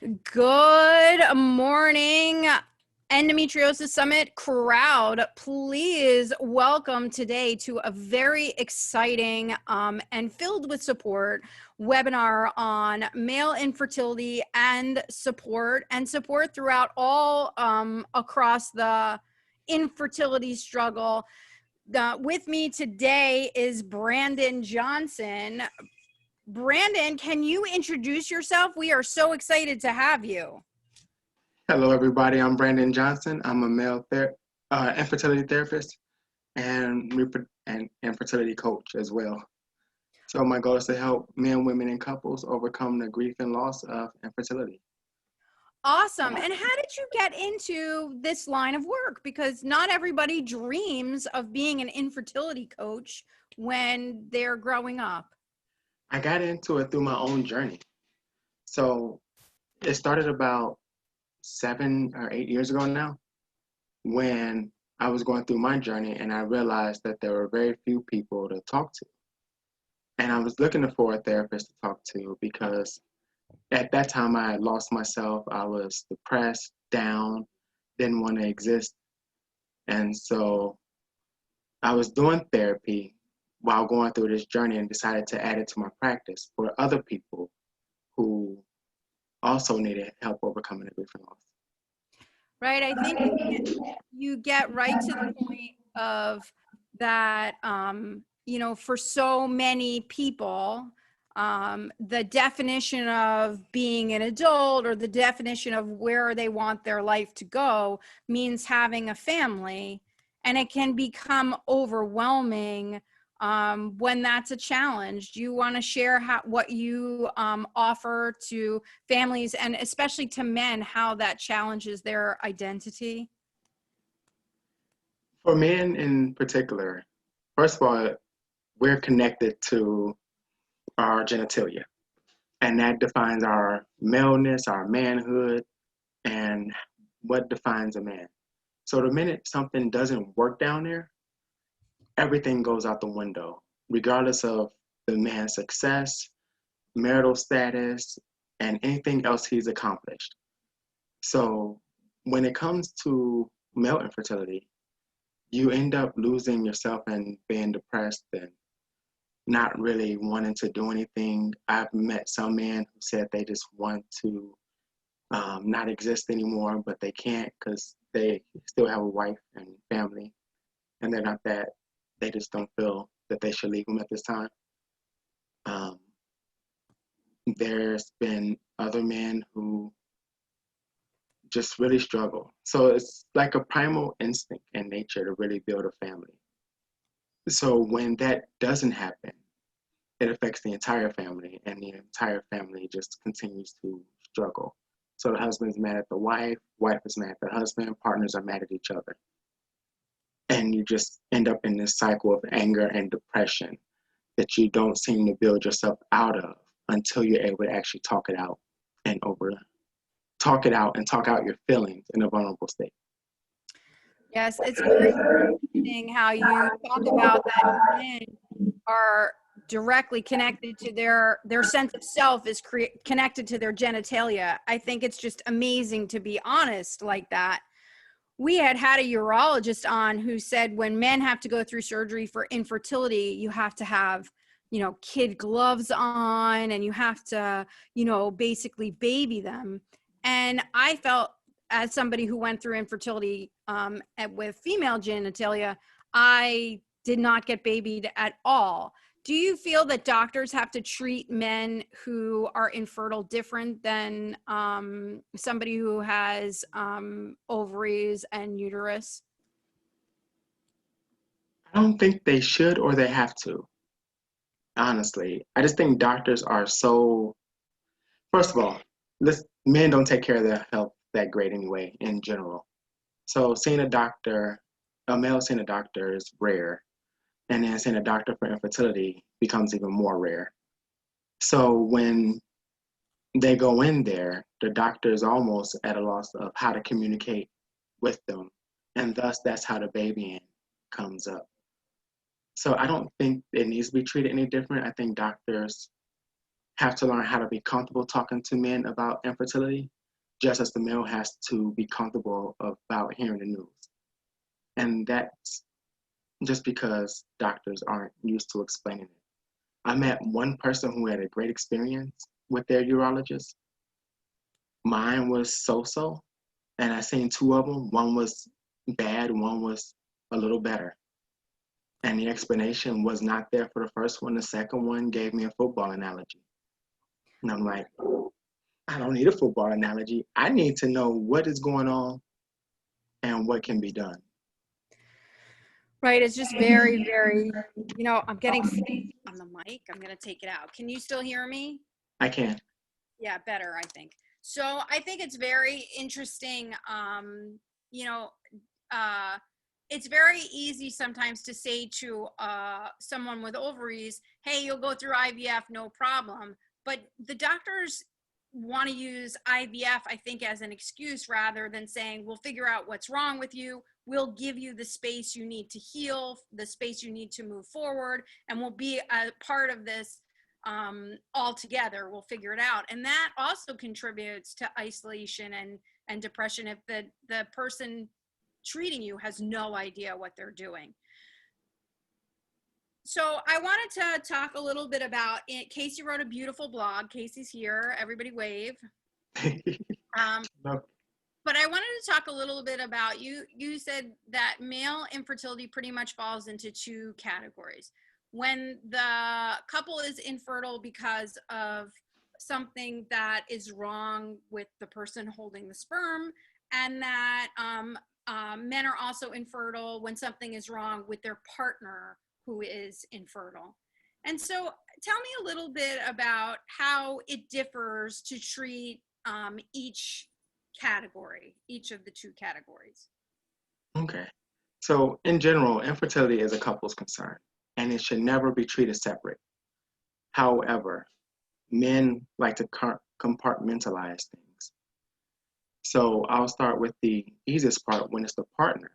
Good morning, Endometriosis Summit crowd. Please welcome today to a very exciting and filled with support webinar on male infertility and support throughout all across the infertility struggle. With me today is Brandon Johnson. Brandon, can you introduce yourself? We are so excited to have you. Hello, everybody. I'm Brandon Johnson. I'm a male infertility therapist and infertility coach as well. So my goal is to help men, women, and couples overcome the grief and loss of infertility. Awesome. And how did you get into this line of work? Because not everybody dreams of being an infertility coach when they're growing up. I got into it through my own journey. So it started about 7 or 8 years ago now, when I was going through my journey and I realized that there were very few people to talk to. And I was looking for a therapist to talk to because at that time I had lost myself. I was depressed, down, didn't want to exist. And so I was doing therapy while going through this journey and decided to add it to my practice for other people who also needed help overcoming the grief and loss. Right. I think you get right to the point of that, for so many people, the definition of being an adult or the definition of where they want their life to go means having a family. And it can become overwhelming when that's a challenge. Do you want to share what you offer to families and especially to men, how that challenges their identity? For men in particular, first of all, we're connected to our genitalia, and that defines our maleness, our manhood, and what defines a man. So the minute something doesn't work down there, everything goes out the window, regardless of the man's success, marital status, and anything else he's accomplished. So when it comes to male infertility, you end up losing yourself and being depressed and not really wanting to do anything. I've met some men who said they just want to not exist anymore, but they can't because they still have a wife and family, and they just don't feel that they should leave them at this time. There's been other men who just really struggle. So it's like a primal instinct in nature to really build a family. So when that doesn't happen, it affects the entire family, and the entire family just continues to struggle. So the husband's mad at the wife is mad at the husband, partners are mad at each other. And you just end up in this cycle of anger and depression that you don't seem to build yourself out of until you're able to actually talk it out and talk out your feelings in a vulnerable state. Yes, it's very interesting how you talk about that men are directly connected to their sense of self is connected to their genitalia. I think it's just amazing to be honest like that. We had a urologist on who said when men have to go through surgery for infertility, you have to have, kid gloves on, and you have to, basically baby them. And I felt, as somebody who went through infertility with female genitalia, I did not get babied at all. Do you feel that doctors have to treat men who are infertile different than somebody who has ovaries and uterus? I don't think they should or they have to, honestly. I just think doctors are so, first of all, men don't take care of their health that great anyway, in general. So a male seeing a doctor is rare. And then seeing a doctor for infertility becomes even more rare. So when they go in there, the doctor is almost at a loss of how to communicate with them. And thus, that's how the babying comes up. So I don't think it needs to be treated any different. I think doctors have to learn how to be comfortable talking to men about infertility, just as the male has to be comfortable about hearing the news. And that's just because doctors aren't used to explaining it. I met one person who had a great experience with their urologist. Mine was so-so, and I seen two of them. One was bad, one was a little better. And the explanation was not there for the first one. The second one gave me a football analogy. And I'm like, I don't need a football analogy. I need to know what is going on and what can be done. Right. It's just very, very, I'm getting on the mic. I'm going to take it out. Can you still hear me? I can. Yeah, better, I think. So I think it's very interesting. It's very easy sometimes to say to someone with ovaries, hey, you'll go through IVF, no problem. But the doctors want to use IVF, I think, as an excuse rather than saying, we'll figure out what's wrong with you. We'll give you the space you need to heal, the space you need to move forward, and we'll be a part of this all together. We'll figure it out. And that also contributes to isolation and depression if the person treating you has no idea what they're doing. So I wanted to talk a little bit about it. Casey wrote a beautiful blog. Casey's here. Everybody wave. No. But I wanted to talk a little bit about, you said that male infertility pretty much falls into two categories. When the couple is infertile because of something that is wrong with the person holding the sperm, and that men are also infertile when something is wrong with their partner who is infertile. And so tell me a little bit about how it differs to treat each of the two categories. Okay. So in general, infertility is a couple's concern, and it should never be treated separate. However, men like to compartmentalize things. So I'll start with the easiest part when it's the partner.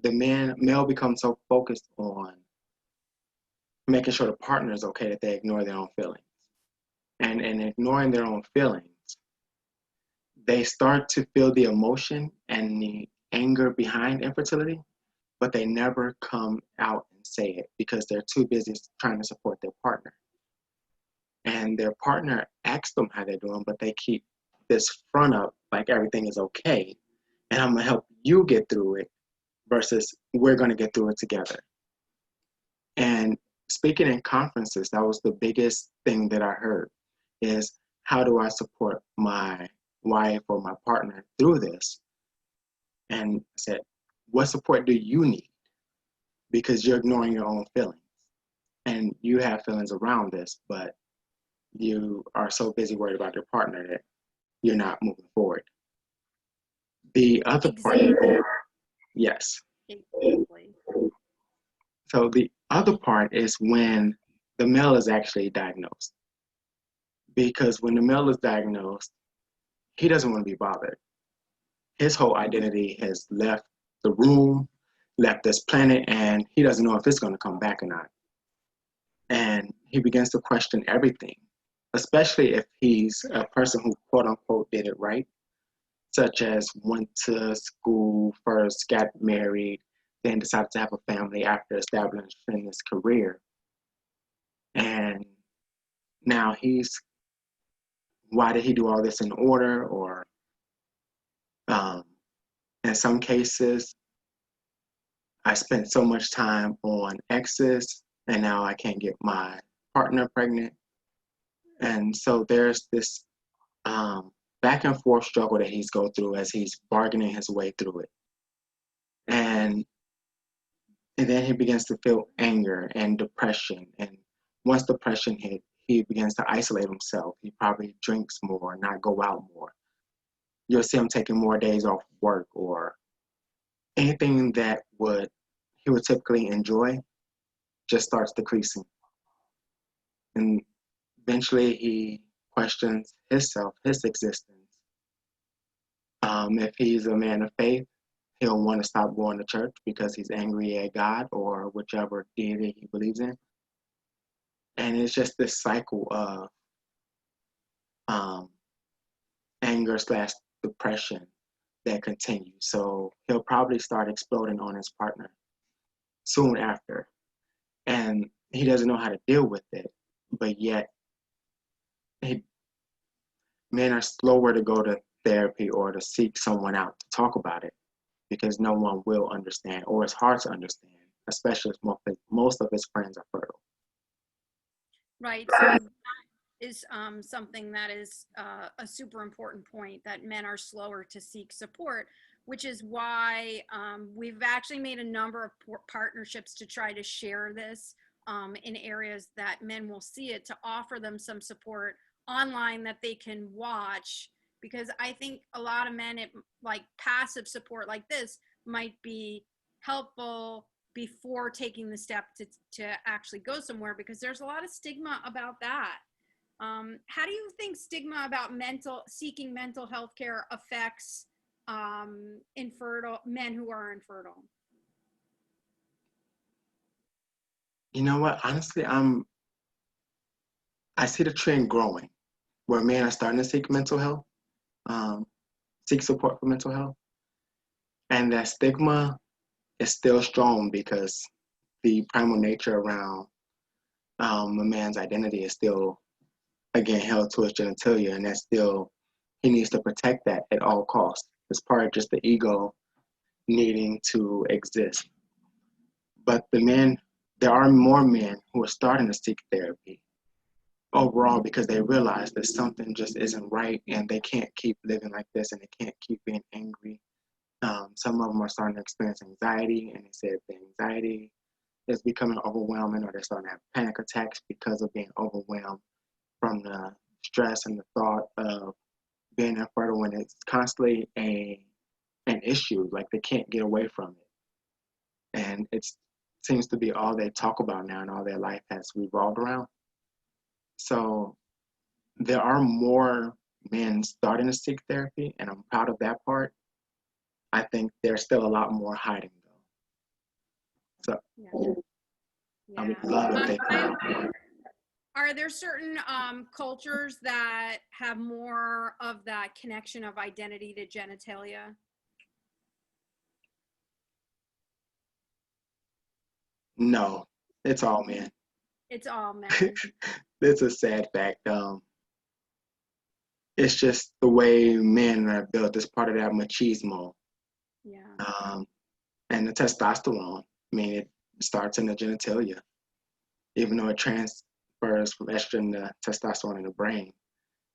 The male becomes so focused on making sure the partner is okay that they ignore their own feelings. And in ignoring their own feelings, they start to feel the emotion and the anger behind infertility, but they never come out and say it because they're too busy trying to support their partner. And their partner asks them how they're doing, but they keep this front up like everything is okay, and I'm gonna help you get through it versus we're gonna get through it together. And speaking in conferences, that was the biggest thing that I heard is, how do I support my wife or my partner through this? And I said, what support do you need? Because you're ignoring your own feelings. And you have feelings around this, but you are so busy worried about your partner that you're not moving forward. The other part, yes. Exactly. So the other part is when the male is actually diagnosed. Because when the male is diagnosed, he doesn't want to be bothered. His whole identity has left the room, left this planet, and he doesn't know if it's going to come back or not. And he begins to question everything, especially if he's a person who, quote unquote, did it right, such as went to school first, got married, then decided to have a family after establishing his career. And now why did he do all this in order? Or in some cases, I spent so much time on exes and now I can't get my partner pregnant. And so there's this back and forth struggle that he's going through as he's bargaining his way through it. And then he begins to feel anger and depression. And once depression hit, he begins to isolate himself. He probably drinks more, not go out more. You'll see him taking more days off work, or anything that he would typically enjoy just starts decreasing. And eventually he questions himself, his existence. If he's a man of faith, he'll want to stop going to church because he's angry at God or whichever deity he believes in. And it's just this cycle of um, anger slash depression that continues. So he'll probably start exploding on his partner soon after. And he doesn't know how to deal with it, but yet he, men are slower to go to therapy or to seek someone out to talk about it because no one will understand, or it's hard to understand, especially if most of his friends are fertile. Right. So that is something that is a super important point, that men are slower to seek support, which is why we've actually made a number of partnerships to try to share this in areas that men will see it, to offer them some support online that they can watch, because I think a lot of men, like passive support like this might be helpful before taking the step to actually go somewhere, because there's a lot of stigma about that. How do you think stigma about seeking mental health care affects infertile men who are infertile? You know what? Honestly, I see the trend growing where men are starting to seek mental health, seek support for mental health, and that stigma is still strong because the primal nature around a man's identity is still, again, held to his genitalia, and that's still, he needs to protect that at all costs. It's part of just the ego needing to exist. But there are more men who are starting to seek therapy overall because they realize that something just isn't right and they can't keep living like this and they can't keep being angry. Some of them are starting to experience anxiety, and they said the anxiety is becoming overwhelming, or they're starting to have panic attacks because of being overwhelmed from the stress and the thought of being infertile, when it's constantly an issue, like they can't get away from it. And it seems to be all they talk about now, and all their life has revolved around. So there are more men starting to seek therapy, and I'm proud of that part. I think there's still a lot more hiding though. So Yeah. I Yeah. would love if they come out more. Are there certain cultures that have more of that connection of identity to genitalia? No, it's all men. It's all men. It's a sad fact. It's just the way men are built. It's part of that machismo. Yeah. Um, and the testosterone. I mean, it starts in the genitalia, even though it transfers from estrogen to testosterone in the brain.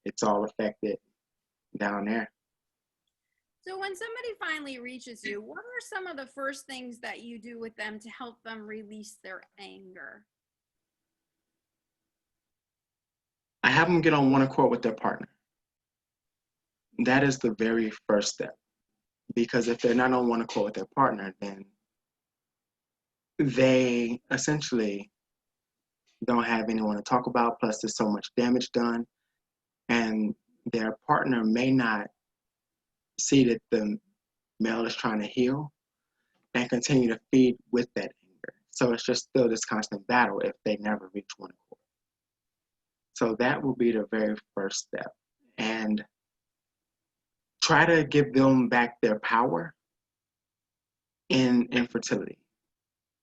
It's all affected down there. So when somebody finally reaches you, what are some of the first things that you do with them to help them release their anger? I have them get on one accord with their partner. That is the very first step. Because if they're not on one accord with their partner, then they essentially don't have anyone to talk about. Plus, there's so much damage done, and their partner may not see that the male is trying to heal and continue to feed with that anger. So it's just still this constant battle if they never reach one accord. So that will be the very first step. And try to give them back their power in infertility,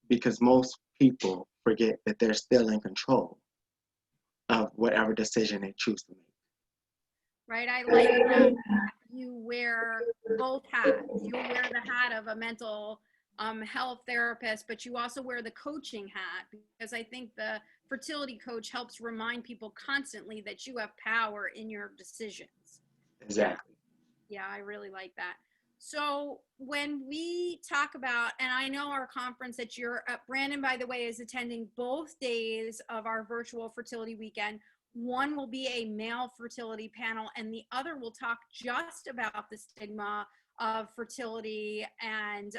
because most people forget that they're still in control of whatever decision they choose to make. Right? I like that you wear both hats. You wear the hat of a mental health therapist, but you also wear the coaching hat, because I think the fertility coach helps remind people constantly that you have power in your decisions. Exactly. Yeah, I really like that. So when we talk about, and I know our conference that you're at, Brandon, by the way, is attending both days of our virtual fertility weekend. One will be a male fertility panel, and the other will talk just about the stigma of fertility and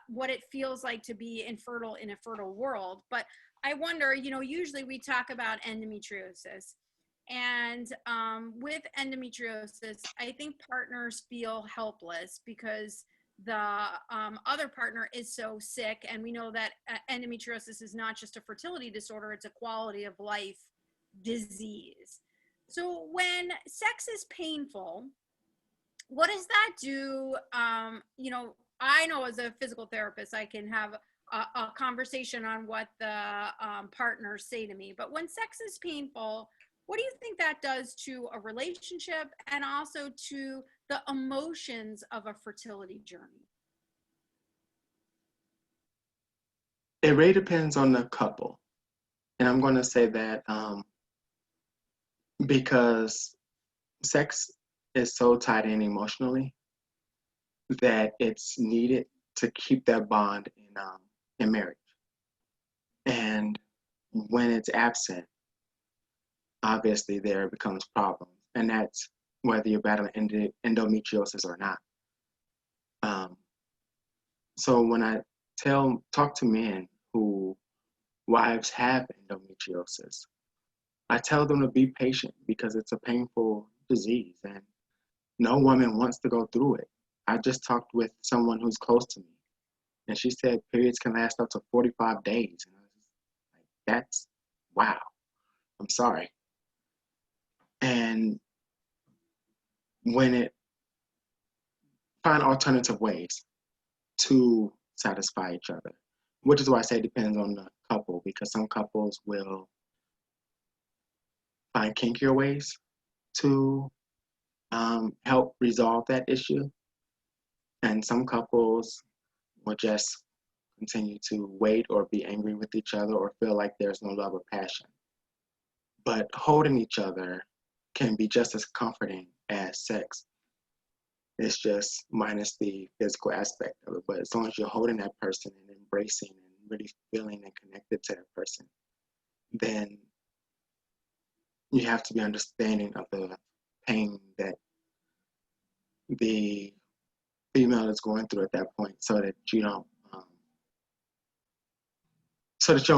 what it feels like to be infertile in a fertile world. But I wonder, usually we talk about endometriosis. And with endometriosis, I think partners feel helpless because the other partner is so sick. And we know that endometriosis is not just a fertility disorder, it's a quality of life disease. So when sex is painful, what does that do? You know, I know as a physical therapist, I can have a conversation on what the partners say to me. But when sex is painful, what do you think that does to a relationship and also to the emotions of a fertility journey? It really depends on the couple. And I'm going to say that because sex is so tied in emotionally that it's needed to keep that bond in marriage. And when it's absent, obviously there becomes problems. And that's whether you're battling endometriosis or not. So when I talk to men who wives have endometriosis, I tell them to be patient because it's a painful disease and no woman wants to go through it. I just talked with someone who's close to me and she said periods can last up to 45 days. And I was just like, that's wow. I'm sorry. And when it find alternative ways to satisfy each other, which is why I say it depends on the couple, because some couples will find kinkier ways to help resolve that issue. And some couples will just continue to wait or be angry with each other or feel like there's no love or passion. But holding each other can be just as comforting as sex. It's just minus the physical aspect of it. But as long as you're holding that person and embracing and really feeling and connected to that person, then you have to be understanding of the pain that the female is going through at that point, so that you don't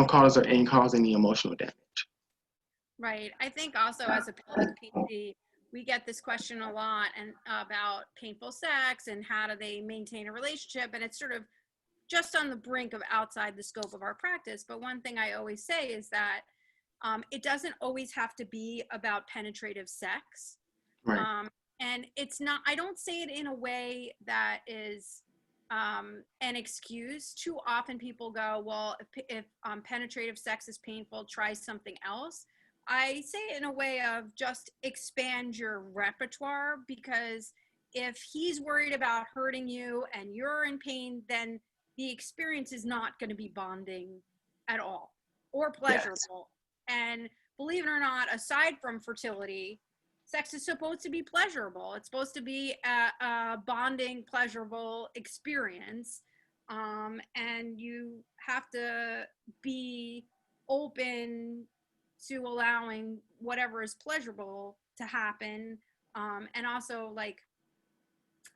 cause any emotional damage. Right. I think also as a pelvic PT, we get this question a lot and about painful sex and how do they maintain a relationship, and it's sort of just on the brink of outside the scope of our practice. But one thing I always say is that it doesn't always have to be about penetrative sex. Right. And it's not, I don't say it in a way that is an excuse. Too often people go, well, if penetrative sex is painful, try something else. I say it in a way of just expand your repertoire, because if he's worried about hurting you and you're in pain, then the experience is not going to be bonding at all or pleasurable. Yes. And believe it or not, aside from fertility, sex is supposed to be pleasurable. It's supposed to be a bonding, pleasurable experience. And you have to be open to allowing whatever is pleasurable to happen. And also, like,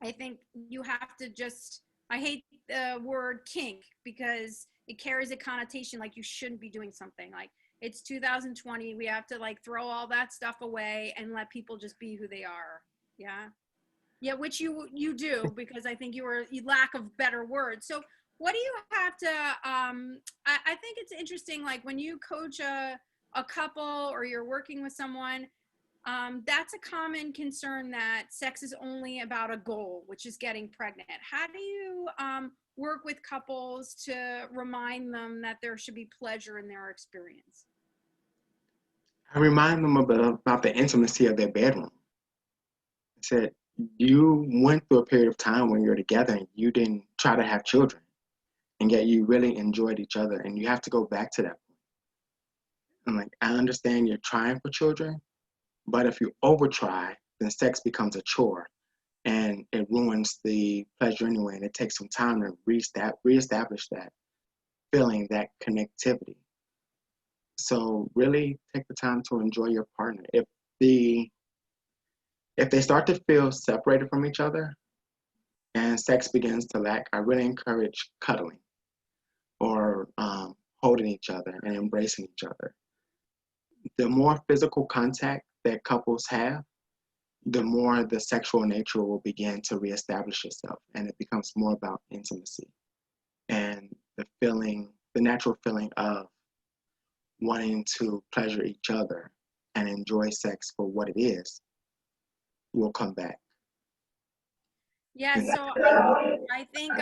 I think you have to just, I hate the word kink because it carries a connotation like you shouldn't be doing something. Like, it's 2020, we have to like throw all that stuff away and let people just be who they are. Yeah, which you do, because I think you lack of better words. So what do you have to I think it's interesting, like when you coach a couple or you're working with someone, that's a common concern, that sex is only about a goal, which is getting pregnant. How do you work with couples to remind them that there should be pleasure in their experience? I remind them about the intimacy of their bedroom. I said, you went through a period of time when you're together and you didn't try to have children, and yet you really enjoyed each other, and you have to go back to that point. I'm like, I understand you're trying for children, but if you over try, then sex becomes a chore and it ruins the pleasure anyway. And it takes some time to reestablish that feeling, that connectivity. So really take the time to enjoy your partner. If they start to feel separated from each other and sex begins to lack, I really encourage cuddling or holding each other and embracing each other. The more physical contact that couples have, the more the sexual nature will begin to reestablish itself, and it becomes more about intimacy and the natural feeling of wanting to pleasure each other and enjoy sex for what it is, we'll come back. Yeah, so I think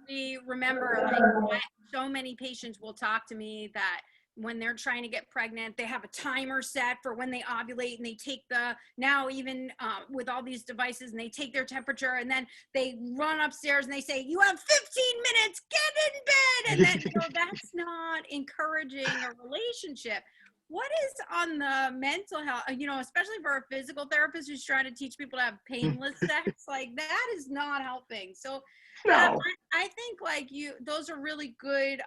we remember, like, so many patients will talk to me that when they're trying to get pregnant, they have a timer set for when they ovulate, and they take now even with all these devices, and they take their temperature, and then they run upstairs and they say, you have 15 minutes, get in bed. And then, that's not encouraging a relationship. What is on the mental health, especially for a physical therapist who's trying to teach people to have painless sex, like that is not helping. So No. I think like those are really good.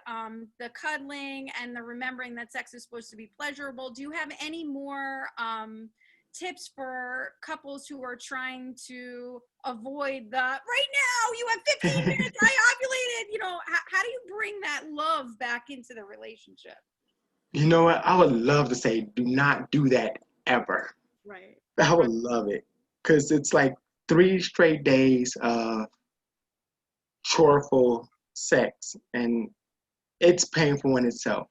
The cuddling and the remembering that sex is supposed to be pleasurable. Do you have any more tips for couples who are trying to avoid right now you have 15 minutes, I ovulated, how do you bring that love back into the relationship? You know what? I would love to say, do not do that ever. Right. I would love it. Because it's like 3 straight days of choreful sex, and it's painful in itself.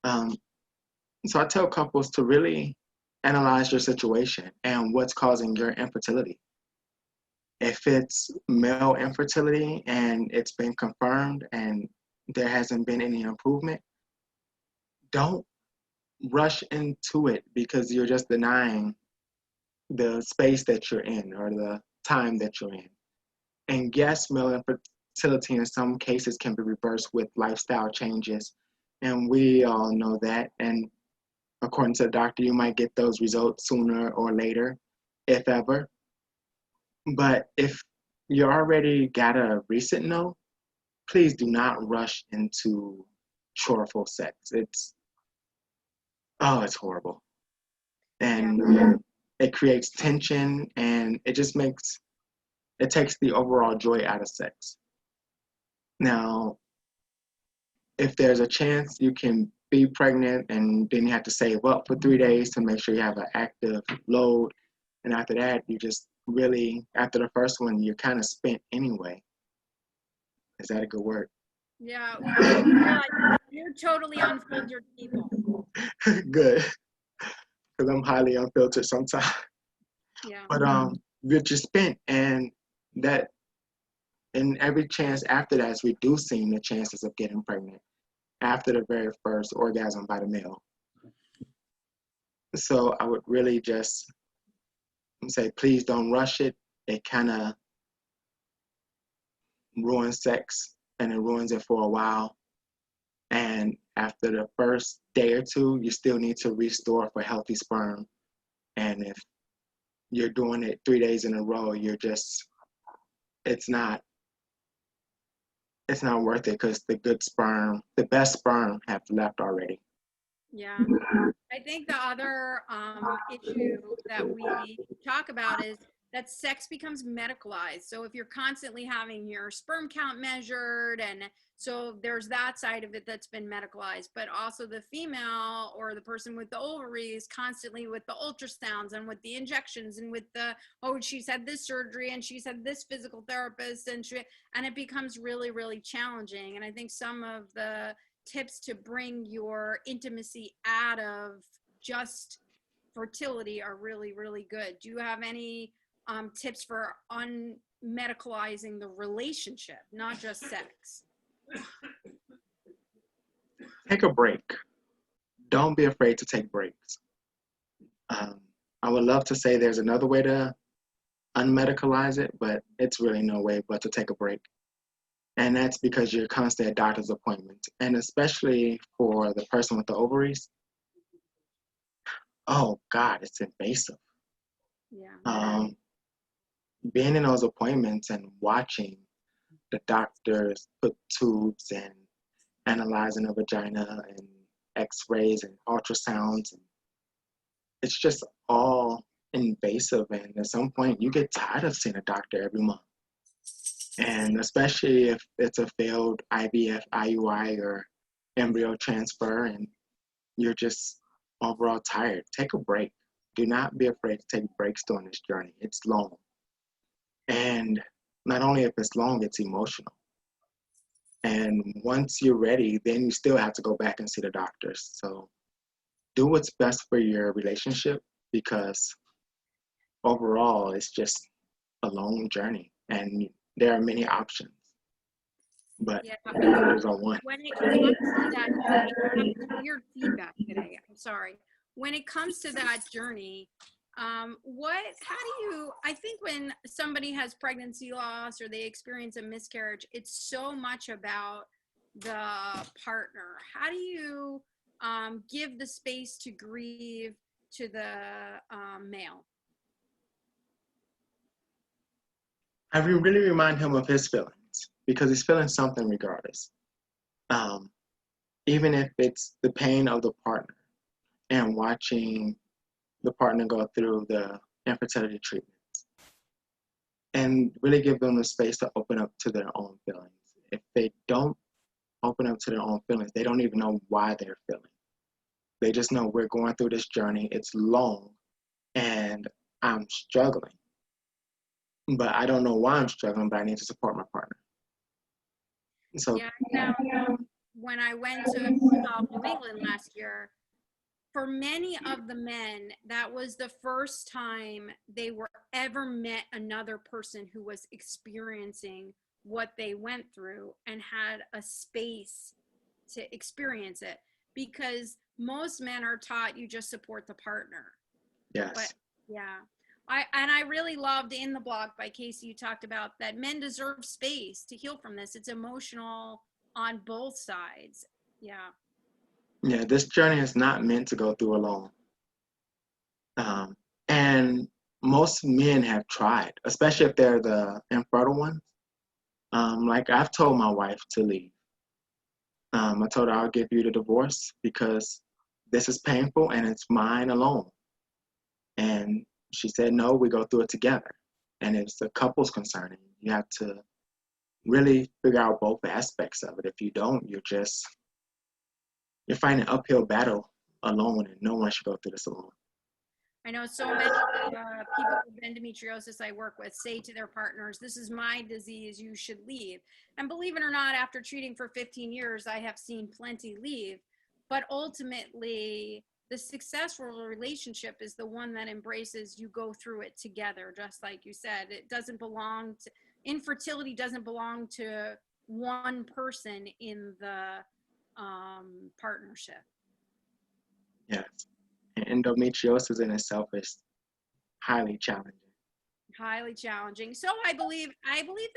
So I tell couples to really analyze your situation and what's causing your infertility. If it's male infertility and it's been confirmed and there hasn't been any improvement, don't rush into it because you're just denying the space that you're in or the time that you're in. And yes, male infertility in some cases can be reversed with lifestyle changes. And we all know that. And according to the doctor, you might get those results sooner or later, if ever. But if you already got a recent no, please do not rush into choreful sex. It's horrible. And it creates tension, and it takes the overall joy out of sex. Now, if there's a chance you can be pregnant and then you have to save up for 3 days to make sure you have an active load, and after that, you just really, after the first one, you're kind of spent anyway. Is that a good word? Yeah, we realize you're totally unfiltered people. Good, because I'm highly unfiltered sometimes. Yeah. But we're just spent, and that, and every chance after that is reducing the chances of getting pregnant after the very first orgasm by the male. So I would really just say, please don't rush it. It kind of ruins sex, and it ruins it for a while. And after the first day or two, you still need to restore for healthy sperm. And if you're doing it 3 days in a row, it's not worth it because the best sperm have left already. Yeah. I think the other issue that we talk about is that sex becomes medicalized. So if you're constantly having your sperm count measured, and so there's that side of it that's been medicalized, but also the female or the person with the ovaries constantly with the ultrasounds and with the injections and with she's had this surgery and she's had this physical therapist, and it becomes really, really challenging. And I think some of the tips to bring your intimacy out of just fertility are really, really good. Do you have any tips for unmedicalizing the relationship, not just sex? Take a break. Don't be afraid to take breaks. I would love to say there's another way to unmedicalize it, but it's really no way but to take a break. And that's because you're constantly at doctor's appointments. And especially for the person with the ovaries, oh God, it's invasive. Yeah. Being in those appointments and watching the doctors put tubes and analyzing the vagina and x-rays and ultrasounds, and it's just all invasive. And at some point you get tired of seeing a doctor every month. And especially if it's a failed IVF, IUI, or embryo transfer, and you're just overall tired, take a break. Do not be afraid to take breaks during this journey. It's long. And not only if it's long, it's emotional. And once you're ready, then you still have to go back and see the doctors. So do what's best for your relationship, because overall it's just a long journey and there are many options, but Yeah. there's on one. When it comes to that journey, I'm having weird feedback today. I'm sorry. When it comes to that journey, how do you, I think when somebody has pregnancy loss or they experience a miscarriage, it's so much about the partner. How do you give the space to grieve to the male? I really remind him of his feelings, because he's feeling something regardless. Um, Even if it's the pain of the partner and watching the partner go through the infertility treatments, and really give them the space to open up to their own feelings. If they don't open up to their own feelings, they don't even know why they're feeling. They just know we're going through this journey. It's long and I'm struggling. But I don't know why I'm struggling, but I need to support my partner. So Yeah, I found when I went to New England last year, for many of the men, that was the first time they were ever met another person who was experiencing what they went through and had a space to experience it. Because most men are taught you just support the partner. yes. But yeah. I really loved in the blog by Casey, you talked about that men deserve space to heal from this. It's emotional on both sides. Yeah. Yeah, this journey is not meant to go through alone. And most men have tried, especially if they're the infertile ones. Like I've told my wife to leave. I told her I'll give you the divorce because this is painful and it's mine alone. And she said, no, we go through it together. And it's a couple's concern. And you have to really figure out both aspects of it. If you don't, you're fighting an uphill battle alone, and no one should go through this alone. I know so many people with endometriosis I work with say to their partners, this is my disease, you should leave. And believe it or not, after treating for 15 years, I have seen plenty leave. But ultimately, the successful relationship is the one that embraces you go through it together, just like you said. It doesn't belong to, infertility doesn't belong to one person in the partnership. Yes. And endometriosis in itself is highly challenging. Highly challenging. So I believe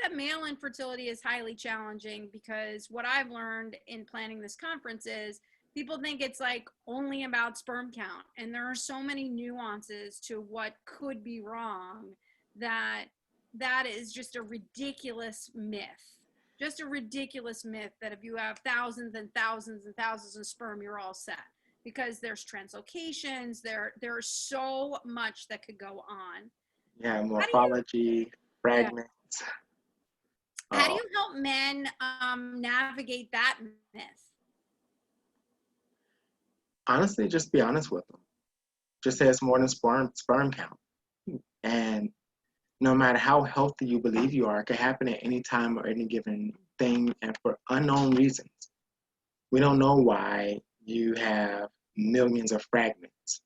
that male infertility is highly challenging because what I've learned in planning this conference is people think it's like only about sperm count, and there are so many nuances to what could be wrong that is just a ridiculous myth. Just a ridiculous myth that if you have thousands and thousands and thousands of sperm, you're all set. Because there's translocations, there's so much that could go on. Yeah, morphology, fragments. How do you help men navigate that myth? Honestly, just be honest with them. Just say it's more than sperm count. And no matter how healthy you believe you are, it can happen at any time or any given thing and for unknown reasons. We don't know why you have millions of fragments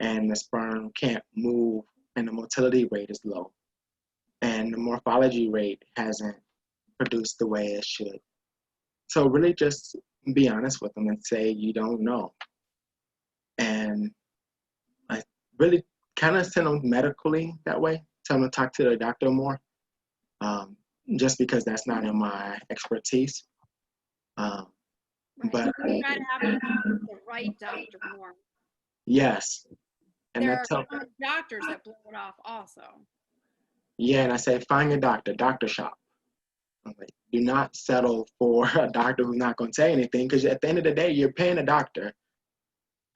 and the sperm can't move and the motility rate is low and the morphology rate hasn't produced the way it should. So really just be honest with them and say you don't know. And I really kind of send them medically that way, tell them to talk to their doctor more, just because that's not in my expertise. Right. But You try to have the right doctor more. yes. And there are some doctors that blow it off also. Yeah, and I say find a doctor shop. I'm like, do not settle for a doctor who's not going to say anything, because at the end of the day, you're paying a doctor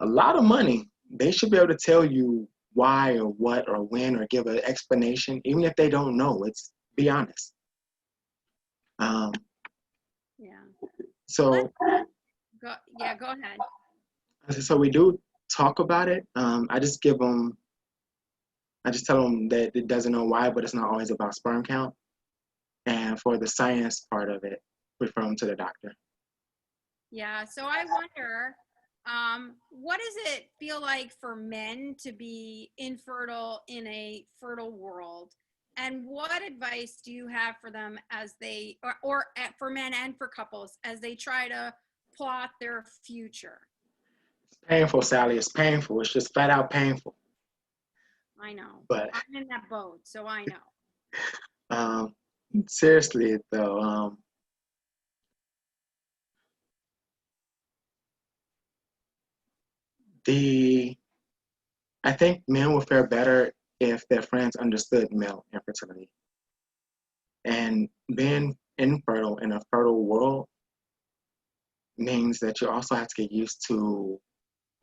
a lot of money. They should be able to tell you why or what or when or give an explanation, even if they don't know. It's be honest. Yeah. So go ahead. So we do talk about it. I just tell them that it doesn't know why, but it's not always about sperm count. And for the science part of it, refer them to the doctor. Yeah. So I wonder, what does it feel like for men to be infertile in a fertile world? And what advice do you have for them as they, or for men and for couples, as they try to plot their future? It's painful, Sally. It's painful. It's just flat out painful. I know. But I'm in that boat, so I know. um, seriously, though, I think men will fare better if their friends understood male infertility. And being infertile in a fertile world means that you also have to get used to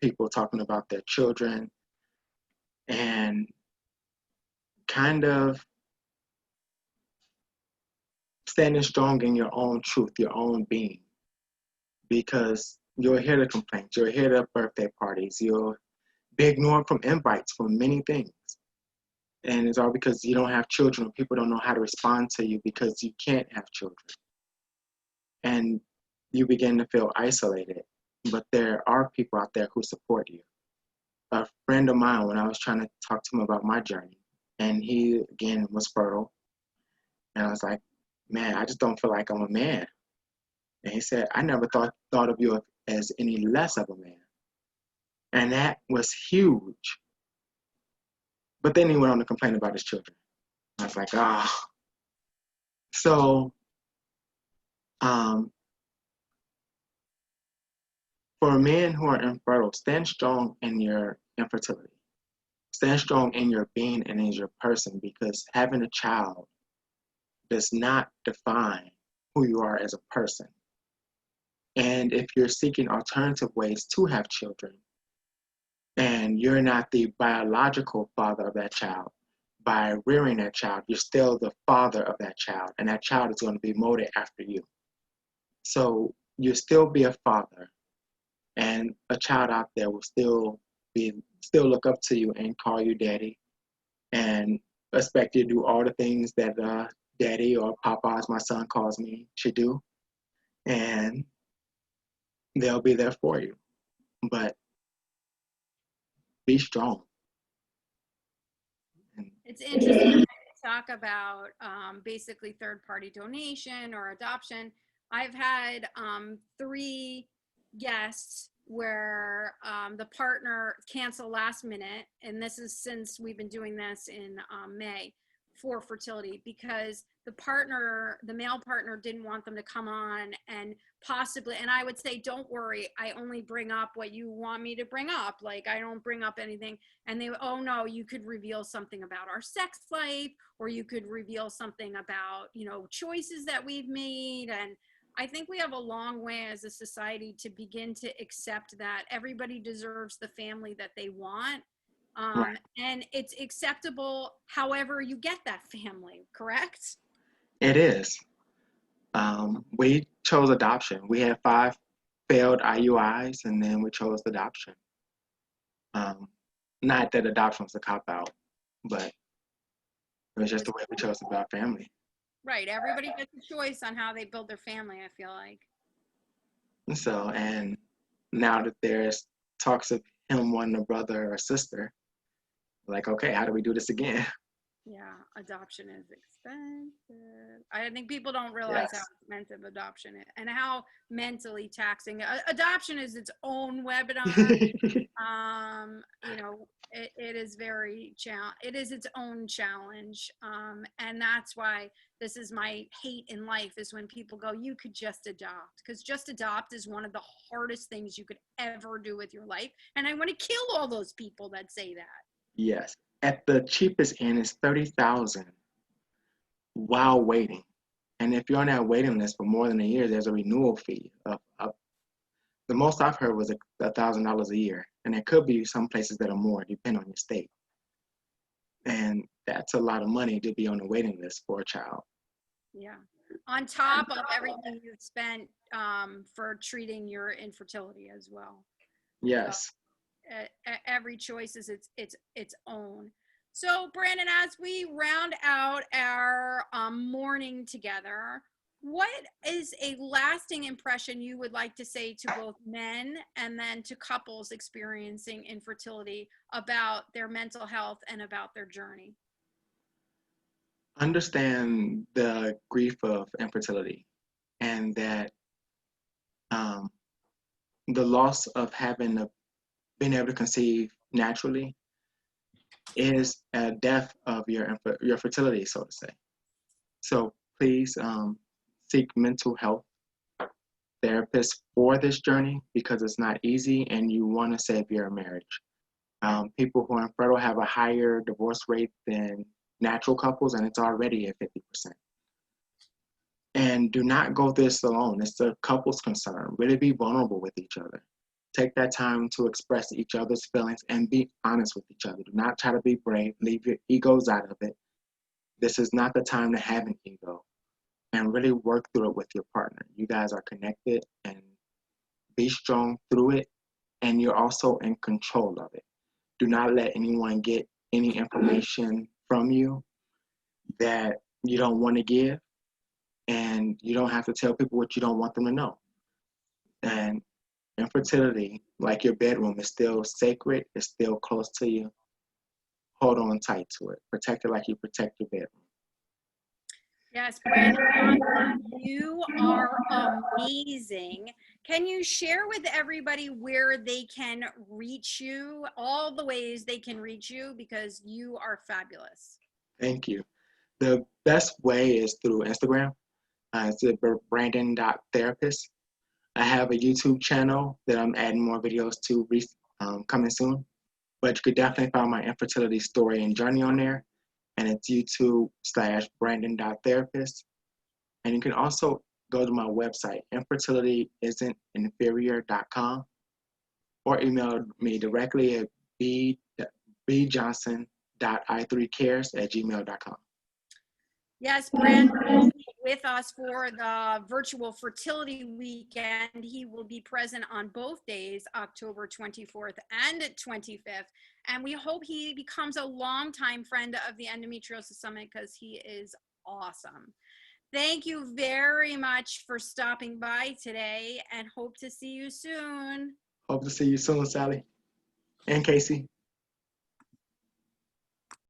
people talking about their children and kind of standing strong in your own truth, your own being, because you'll hear the complaints, you'll hear the birthday parties, you'll be ignored from invites for many things. And it's all because you don't have children, or people don't know how to respond to you because you can't have children. And you begin to feel isolated. But there are people out there who support you. A friend of mine, when I was trying to talk to him about my journey, and he, again, was fertile, and I was like, man, I just don't feel like I'm a man. And he said, I never thought of you as any less of a man. And that was huge. But then he went on to complain about his children. I was like, ah. Oh. So, for men who are infertile, stand strong in your infertility. Stand strong in your being and in your person, because having a child does not define who you are as a person. And if you're seeking alternative ways to have children, and you're not the biological father of that child, by rearing that child, you're still the father of that child, and that child is going to be molded after you. So you still be a father, and a child out there will still look up to you and call you daddy, and expect you to do all the things that daddy, or Papa, as my son calls me, should do, and they'll be there for you. But be strong. It's interesting to talk about basically third-party donation or adoption. I've had 3 guests where the partner canceled last minute, and this is since we've been doing this in May for fertility, because the male partner didn't want them to come on and possibly, and I would say, don't worry, I only bring up what you want me to bring up. Like, I don't bring up anything. And they, oh no, you could reveal something about our sex life, or you could reveal something about, choices that we've made. And I think we have a long way as a society to begin to accept that everybody deserves the family that they want. Right. And it's acceptable however you get that family, correct? It is. We chose adoption. We had 5 failed IUIs, and then we chose adoption. Not that adoption was a cop-out, but it was just the way we chose to build our family. Right. Everybody gets a choice on how they build their family, I feel like. So, and now that there's talks of him wanting a brother or sister, like, okay, how do we do this again? Yeah, adoption is expensive. I think people don't realize Yes. how expensive adoption is and how mentally taxing. Adoption is its own webinar. It is it is its own challenge. And that's why this is my hate in life, is when people go, you could just adopt, because just adopt is one of the hardest things you could ever do with your life. And I want to kill all those people that say that. Yes. At the cheapest end is $30,000 while waiting. And if you're on that waiting list for more than a year, there's a renewal fee of the most I've heard was $1,000 a year. And there could be some places that are more, depending on your state. And that's a lot of money to be on the waiting list for a child. Yeah. On top of everything you've spent for treating your infertility as well. Yes. So, every choice is its own. So, Brandon, as we round out our morning together, what is a lasting impression you would like to say to both men and then to couples experiencing infertility about their mental health and about their journey? Understand the grief of infertility, and that the loss of being able to conceive naturally is a death of your fertility, so to say. So please seek mental health therapists for this journey, because it's not easy and you want to save your marriage. People who are infertile have a higher divorce rate than natural couples, and it's already at 50%. And do not go this alone. It's the couple's concern. Really be vulnerable with each other. Take that time to express each other's feelings and be honest with each other. Do not try to be brave. Leave your egos out of it. This is not the time to have an ego. And really work through it with your partner. You guys are connected, and be strong through it. And you're also in control of it. Do not let anyone get any information from you that you don't want to give. And you don't have to tell people what you don't want them to know. And infertility, like your bedroom, is still sacred. It's still close to you. Hold on tight to it. Protect it like you protect your bedroom. Yes, Brandon, you are amazing. Can you share with everybody where they can reach you, all the ways they can reach you, because you are fabulous? Thank you. The best way is through Instagram. It's at brandon.therapist. I have a YouTube channel that I'm adding more videos to coming soon. But you could definitely find my infertility story and journey on there. And it's YouTube/Brandon.therapist. And you can also go to my website, infertilityisn'tinferior.com, or email me directly at bjohnson.i3cares@gmail.com. Yes, Brandon will be with us for the virtual fertility weekend. He will be present on both days, October 24th and 25th. And we hope he becomes a longtime friend of the Endometriosis Summit, because he is awesome. Thank you very much for stopping by today, and hope to see you soon. Hope to see you soon, Sally and Casey.